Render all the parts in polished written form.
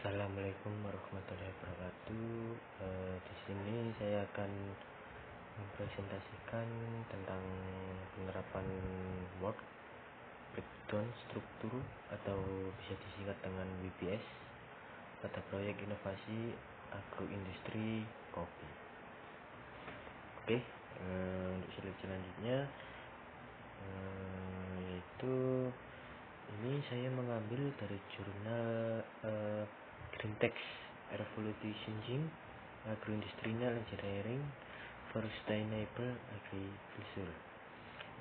Assalamualaikum warahmatullahi wabarakatuh. Di sini saya akan mempresentasikan tentang penerapan work breakdown struktur atau bisa disingkat dengan WBS pada proyek inovasi agroindustri kopi. Oke, untuk slide selanjutnya yaitu ini saya mengambil dari jurnal Greentext Revolutionizing Agroindustrial Engineering for Sustainable Agriculture.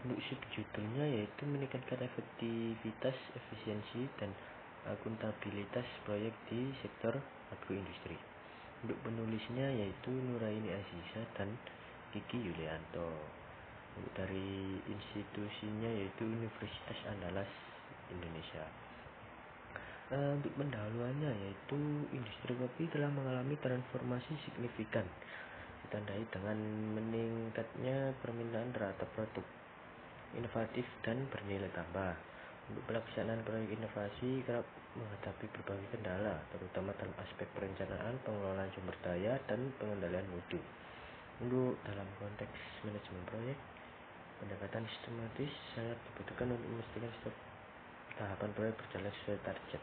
Untuk subjudulnya yaitu meningkatkan efektivitas, efisiensi, dan akuntabilitas proyek di sektor agroindustri. Untuk penulisnya yaitu Nuraini Aziza dan Kiki Yulianto. Untuk dari institusinya yaitu Universitas Andalas Indonesia. Untuk pendahuluannya yaitu industri kopi telah mengalami transformasi signifikan, ditandai dengan meningkatnya permintaan terhadap produk inovatif dan bernilai tambah. Untuk pelaksanaan proyek inovasi kerap menghadapi berbagai kendala, terutama dalam aspek perencanaan, pengelolaan sumber daya, dan pengendalian mutu. Untuk dalam konteks manajemen proyek, pendekatan sistematis sangat dibutuhkan untuk memastikan setiap tahapan proyek berjalan sesuai target.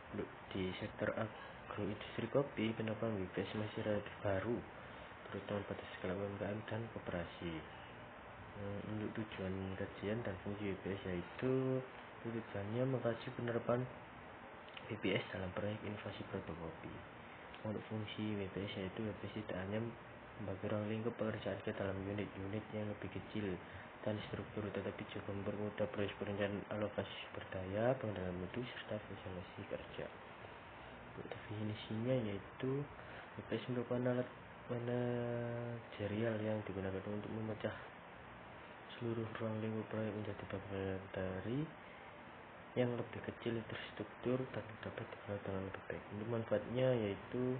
Untuk di sektor agroindustri kopi, penerapan WBS masih relatif baru, terutama pada skala UMKM dan koperasi. Untuk tujuan kajian dan fungsi WBS yaitu tujuannya mengkaji penerapan WBS dalam proyek inovasi produk kopi. Untuk fungsi WBS yaitu WBS tidak hanya membagi ruang lingkup pekerjaan ke dalam unit-unit yang lebih kecil dan struktur, tetapi juga mempermudah proses perencanaan alokasi sumber daya, pengendalian mutu, serta visualisasi kerja. Untuk definisinya yaitu WBS merupakan alat manajerial yang digunakan untuk memecah seluruh ruang lingkup proyek menjadi bagian dari yang lebih kecil, terstruktur, dan dapat dikelola dengan lebih baik. Untuk manfaatnya yaitu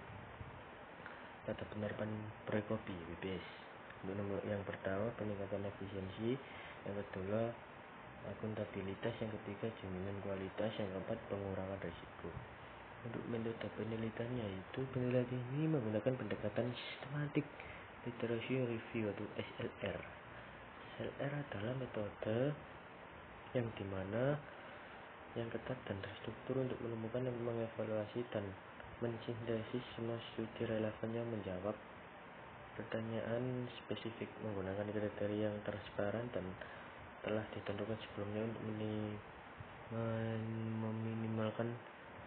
pada penerapan proyek kopi WBS. Untuk yang pertama peningkatan efisiensi, yang kedua akuntabilitas, yang ketiga jaminan kualitas, yang keempat pengurangan risiko. Untuk metode penelitiannya yaitu penelitian ini menggunakan pendekatan sistematik literacy review atau SLR. SLR adalah metode yang dimana yang ketat dan terstruktur untuk menemukan dan mengevaluasi dan mensintesis semua studi relevan yang menjawab pertanyaan spesifik menggunakan kriteria yang transparan dan telah ditentukan sebelumnya untuk meminimalkan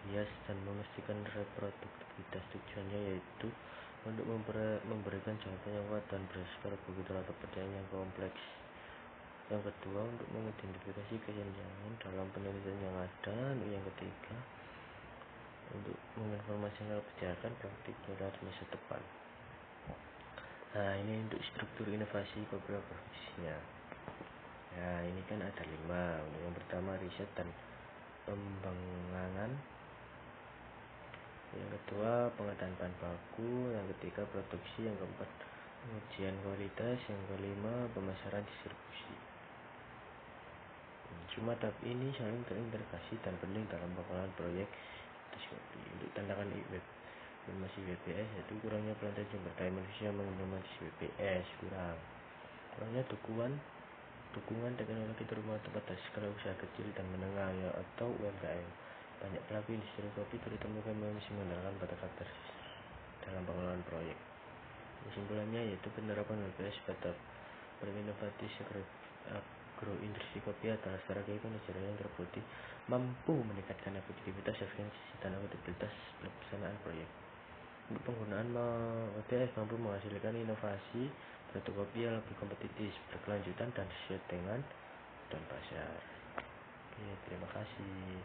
bias dan memastikan reproduktivitas. Tujuannya yaitu untuk memberikan jawaban yang kuat dan bersifat begitu terhadap pertanyaan yang kompleks. Yang kedua untuk mengidentifikasi kesenjangan dalam penelitian yang ada. Yang ketiga untuk menginformasikan kebijakan praktik dan masa depan. Nah, ini untuk struktur inovasi kooperatifnya. Nah, ini kan ada 5. Untuk yang pertama riset dan pengembangan, yang kedua pengadaan bahan baku, yang ketiga produksi, yang keempat pengujian kualitas, yang kelima pemasaran distribusi. Semua tahap ini saling terintegrasi dan penting dalam pengelolaan proyek kopi. Untuk tantangan informasi WBS yaitu kurangnya pelatihan sumber daya manusia mengimplementasi WBS, kurangnya dukungan teknologi terutama pada skala usaha kecil dan menengah atau UMKM. Banyak pelaku industri kopi terutama masih mengandalkan pada faktor dalam pengelolaan proyek. Kesimpulannya yaitu penerapan WBS pada proyek inovatif agroindustri kopi adalah strategi manajerial yang terbukti mampu meningkatkan efektivitas, efisiensi, dan akuntabilitas pelaksanaan proyek. Untuk penggunaan WBS mampu menghasilkan inovasi produk kopi yang lebih kompetitif, berkelanjutan, dan sesuai dengan kebutuhan pasar. Oke, terima kasih.